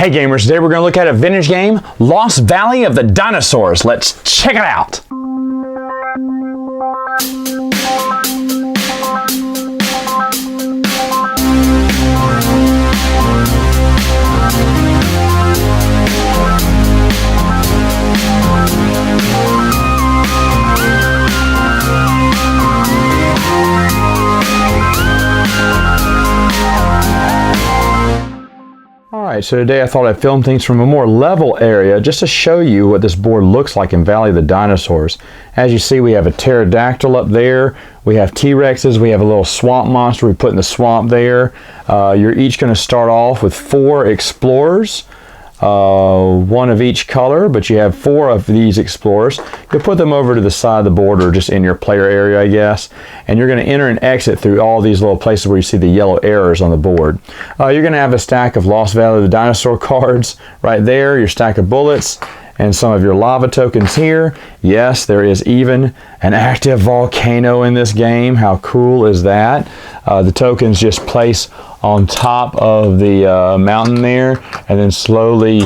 Hey gamers, today we're going to look at a vintage game, Lost Valley of the Dinosaurs. Let's check it out. Alright, so today I thought I'd film things from a more level area just to show you what this board looks like in Valley of the Dinosaurs. As you see, we have a pterodactyl up there, we have T-Rexes, we have a little swamp monster we put in the swamp there. You're each going to start off with 4 explorers. One of each color, but you have 4 of these explorers. You'll put them over to the side of the board or just in your player area, I guess, and you're going to enter and exit through all these little places where you see the yellow arrows on the board. You're going to have a stack of Lost Valley of the Dinosaur cards right there, your stack of bullets, and some of your lava tokens here. Yes, there is even an active volcano in this game. How cool is that? The tokens just place on top of the mountain there and then slowly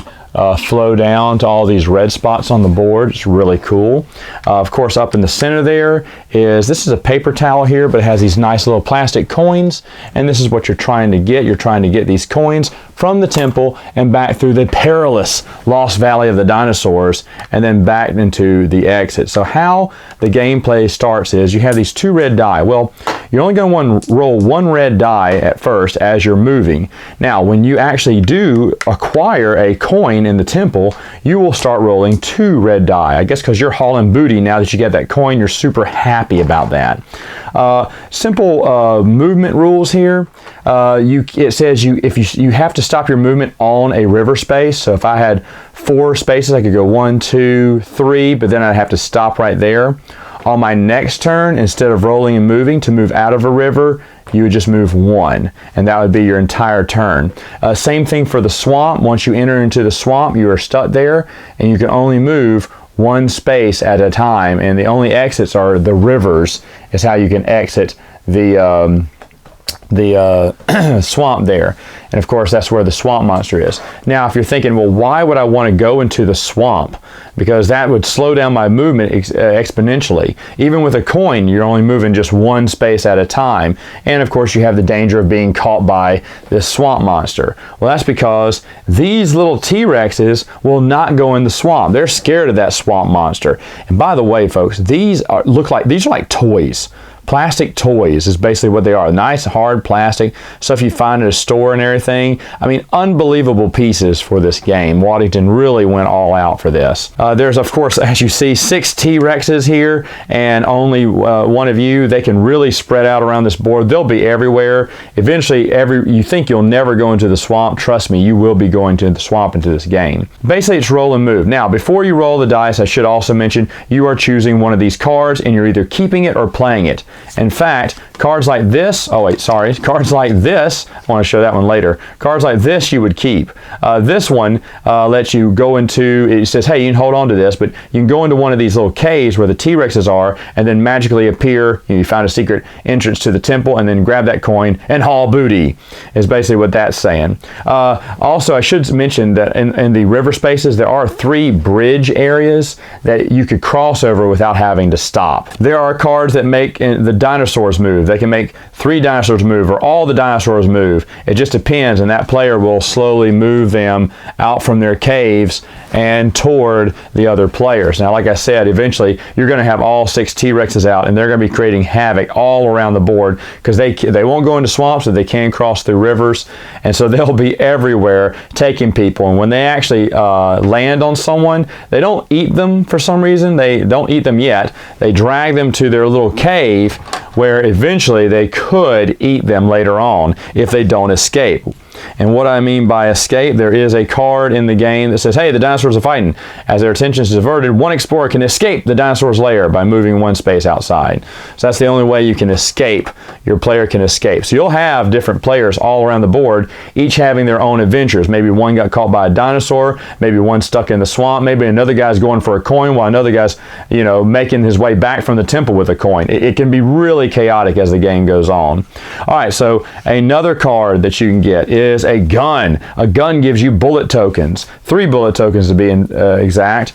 flow down to all these red spots on the board. It's really cool. Of course, up in the center there is, this is a paper towel here, but it has these nice little plastic coins, and this is what you're trying to get. You're trying to get these coins from the temple and back through the perilous Lost Valley of the Dinosaurs and then back into the exit. So how the gameplay starts is you have these 2 red die. Well, you're only going to roll 1 red die at first as you're moving. Now, when you actually do acquire a coin in the temple, you will start rolling 2 red die. I guess because you're hauling booty now that you get that coin, you're super happy about that. Simple movement rules here. It says you have to stop your movement on a river space. So if I had 4 spaces, I could go 1, 2, 3, but then I'd have to stop right there. On my next turn, instead of rolling and moving to move out of a river, you would just move 1, and that would be your entire turn. Same thing for the swamp. Once you enter into the swamp, you are stuck there, and you can only move 1 space at a time, and the only exits are the rivers, is how you can exit the swamp there. And of course, that's where the swamp monster is. Now, if you're thinking, well, why would I want to go into the swamp? Because that would slow down my movement exponentially. Even with a coin, you're only moving just 1 space at a time. And of course, you have the danger of being caught by this swamp monster. Well, that's because these little T-Rexes will not go in the swamp. They're scared of that swamp monster. And by the way, folks, these are like toys. Plastic toys is basically what they are. Nice, hard plastic, stuff you find at a store and everything. I mean, unbelievable pieces for this game. Waddington really went all out for this. There's, of course, as you see, 6 T-Rexes here, and only one of you. They can really spread out around this board. They'll be everywhere. Eventually, you think you'll never go into the swamp. Trust me, you will be going to the swamp into this game. Basically, it's roll and move. Now, before you roll the dice, I should also mention, you are choosing one of these cards, and you're either keeping it or playing it. In fact, cards like this, cards like this, I want to show that one later. Cards like this you would keep. This one lets you go into, it says, hey, you can hold on to this, but you can go into one of these little caves where the T-Rexes are and then magically appear. You found a secret entrance to the temple and then grab that coin and haul booty, is basically what that's saying. Also, I should mention that in the river spaces, there are 3 bridge areas that you could cross over without having to stop. There are cards that make the dinosaurs move. They can make 3 dinosaurs move or all the dinosaurs move. It just depends, and that player will slowly move them out from their caves and toward the other players. Now, like I said, eventually you're going to have all 6 T-Rexes out, and they're going to be creating havoc all around the board because they won't go into swamps, so they can cross through rivers, and so they'll be everywhere taking people. And when they actually land on someone, they don't eat them for some reason. They don't eat them yet. They drag them to their little cave where eventually they could eat them later on if they don't escape. And what I mean by escape, there is a card in the game that says, hey, the dinosaurs are fighting. As their attention is diverted, one explorer can escape the dinosaur's lair by moving 1 space outside. So that's the only way you can escape. Your player can escape. So you'll have different players all around the board, each having their own adventures. Maybe one got caught by a dinosaur, maybe one stuck in the swamp, maybe another guy's going for a coin while another guy's, making his way back from the temple with a coin. It can be really chaotic as the game goes on. All right, so another card that you can get is is a gun. A gun gives you bullet tokens, 3 bullet tokens to be exact.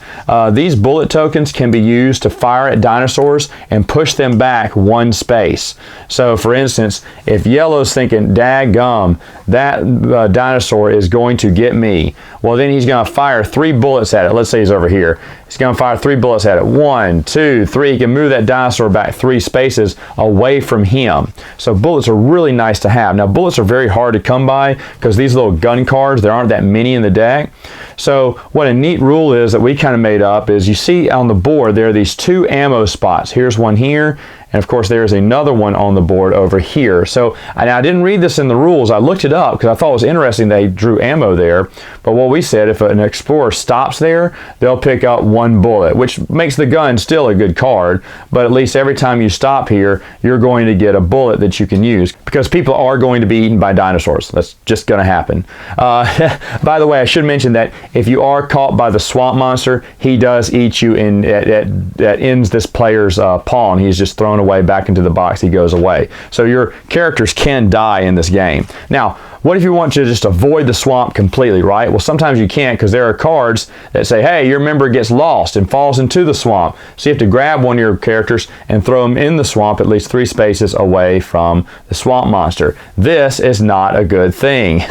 These bullet tokens can be used to fire at dinosaurs and push them back 1 space. So for instance, if yellow's thinking, daggum, that dinosaur is going to get me, well then he's going to fire 3 bullets at it. Let's say he's over here. He's going to fire 3 bullets at it. 1, 2, 3. He can move that dinosaur back 3 spaces away from him. So bullets are really nice to have. Now bullets are very hard to come by because these little gun cards, there aren't that many in the deck. So what a neat rule is that we kind of made up is you see on the board there are these 2 ammo spots. Here's one here. And of course there's another one on the board over here. So I didn't read this in the rules. I looked it up because I thought it was interesting they drew ammo there. But what we said, if an explorer stops there, they'll pick up 1 bullet, which makes the gun still a good card. But at least every time you stop here, you're going to get a bullet that you can use because people are going to be eaten by dinosaurs. That's just going to happen. By the way, I should mention that if you are caught by the swamp monster, he does eat you and that ends this player's pawn. He's just thrown away back into the box. He goes away. So your characters can die in this game. Now, what if you want to just avoid the swamp completely, right? Well, sometimes you can't because there are cards that say, hey, your member gets lost and falls into the swamp. So you have to grab one of your characters and throw them in the swamp at least 3 spaces away from the swamp monster. This is not a good thing.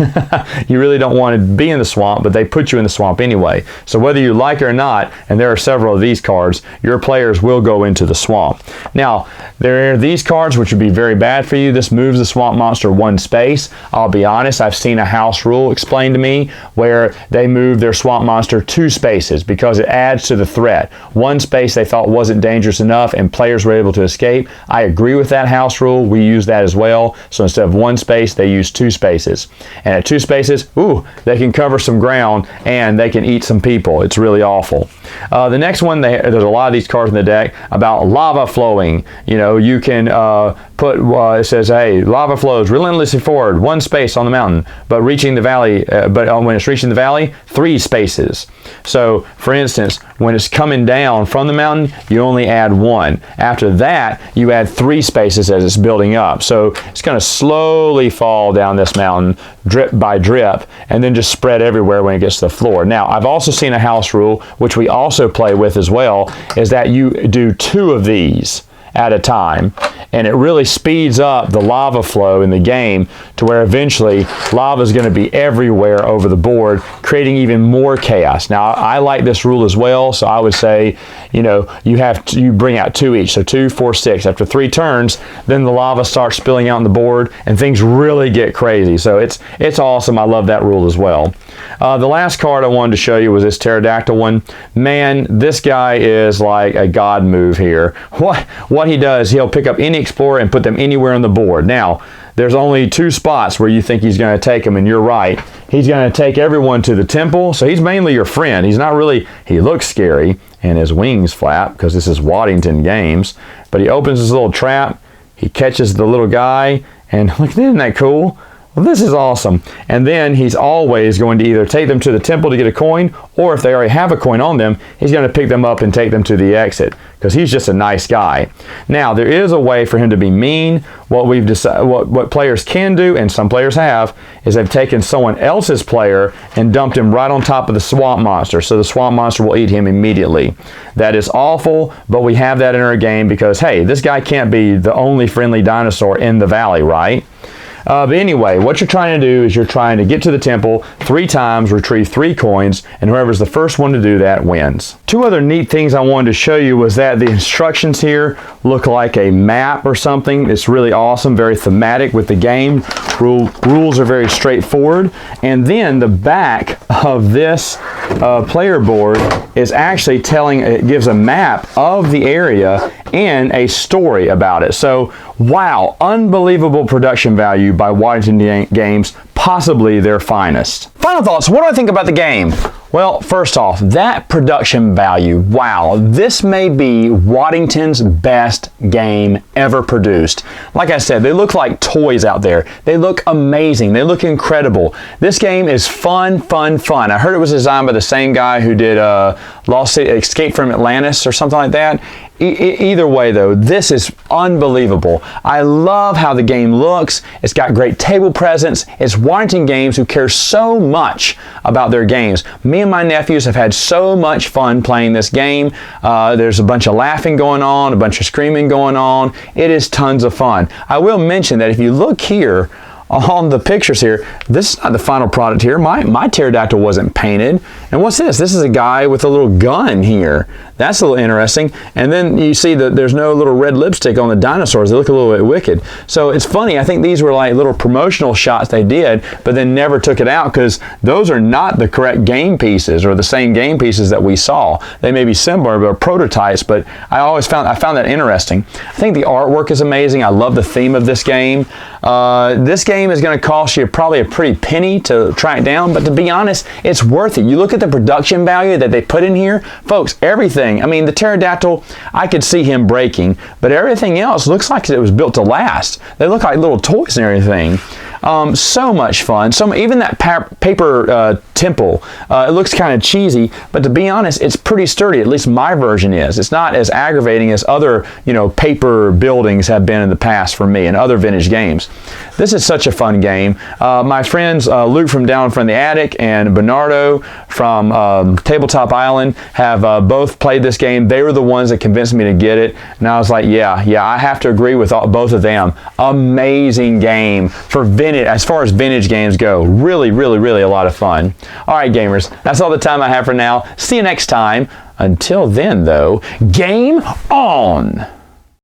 You really don't want to be in the swamp, but they put you in the swamp anyway. So whether you like it or not, and there are several of these cards, your players will go into the swamp. Now, there are these cards which would be very bad for you. This moves the swamp monster 1 space. I'll be honest, I've seen a house rule explained to me where they moved their swamp monster 2 spaces because it adds to the threat. 1 space they thought wasn't dangerous enough and players were able to escape. I agree with that house rule. We use that as well. So instead of 1 space, they use 2 spaces. And at 2 spaces, ooh, they can cover some ground and they can eat some people. It's really awful. The next one, there's a lot of these cards in the deck about lava flowing. You know, you can it says, hey, lava flows relentlessly forward 1 space on the mountain, but reaching the valley, when it's reaching the valley, 3 spaces. So for instance, when it's coming down from the mountain, you only add 1. After that, you add 3 spaces as it's building up. So it's going to slowly fall down this mountain, drip by drip, and then just spread everywhere when it gets to the floor. Now, I've also seen a house rule, which we also play with as well, is that you do 2 of these at a time, and it really speeds up the lava flow in the game to where eventually lava is going to be everywhere over the board, creating even more chaos. Now, I like this rule as well, so I would say, you know, you bring out 2 each, so 2, 4, 6. After 3 turns, then the lava starts spilling out on the board, and things really get crazy. So it's awesome. I love that rule as well. The last card I wanted to show you was this pterodactyl one. Man, this guy is like a god move here. What he does, he'll pick up any explorer and put them anywhere on the board. Now, there's only 2 spots where you think he's going to take them, and you're right. He's going to take everyone to the temple, so he's mainly your friend. He's not really, he looks scary, and his wings flap because this is Waddington Games, but he opens his little trap, he catches the little guy, and look, isn't that cool? Well, this is awesome. And then he's always going to either take them to the temple to get a coin, or if they already have a coin on them, he's going to pick them up and take them to the exit because he's just a nice guy. Now, there is a way for him to be mean. What we've decided, what players can do, and some players have, is they've taken someone else's player and dumped him right on top of the swamp monster, so the swamp monster will eat him immediately. That is awful, but we have that in our game because, hey, this guy can't be the only friendly dinosaur in the valley, right? But anyway, what you're trying to do is you're trying to get to the temple 3 times, retrieve 3 coins, and whoever's the first one to do that wins. 2 other neat things I wanted to show you was that the instructions here look like a map or something. It's really awesome, very thematic with the game. Rules are very straightforward. And then the back of this player board is actually it gives a map of the area and a story about it. So, wow, unbelievable production value by Waddington Games, possibly their finest. Final thoughts, what do I think about the game? Well, first off, that production value, wow, this may be Waddington's best game ever produced. Like I said, they look like toys out there. They look amazing. They look incredible. This game is fun, fun, fun. I heard it was designed by the same guy who did Escape from Atlantis or something like that. Either way though, this is unbelievable. I love how the game looks. It's got great table presence. It's Warrington Games, who cares so much about their games. Me and my nephews have had so much fun playing this game. There's a bunch of laughing going on, a bunch of screaming going on. It is tons of fun. I will mention that if you look here on the pictures here, this is not the final product here. My pterodactyl wasn't painted. And what's this? This is a guy with a little gun here. That's a little interesting. And then you see that there's no little red lipstick on the dinosaurs. They look a little bit wicked. So it's funny. I think these were like little promotional shots they did, but then never took it out, because those are not the correct game pieces or the same game pieces that we saw. They may be similar, but are prototypes, but I found that interesting. I think the artwork is amazing. I love the theme of this game. This game is going to cost you probably a pretty penny to track down, but to be honest, it's worth it. You look at the production value that they put in here, folks, everything. I mean, the pterodactyl, I could see him breaking, but everything else looks like it was built to last. They look like little toys and everything. So much fun. Even that paper temple, it looks kind of cheesy, but to be honest, it's pretty sturdy. At least my version is. It's not as aggravating as other, paper buildings have been in the past for me and other vintage games. This is such a fun game. My friends Luke from Down from the Attic and Bernardo from Tabletop Island have both played this game. They were the ones that convinced me to get it, and I was like, yeah, I have to agree with both of them. Amazing game for vintage. As far as vintage games go, really, really, really a lot of fun. All right, gamers, that's all the time I have for now. See you next time. Until then, though, game on!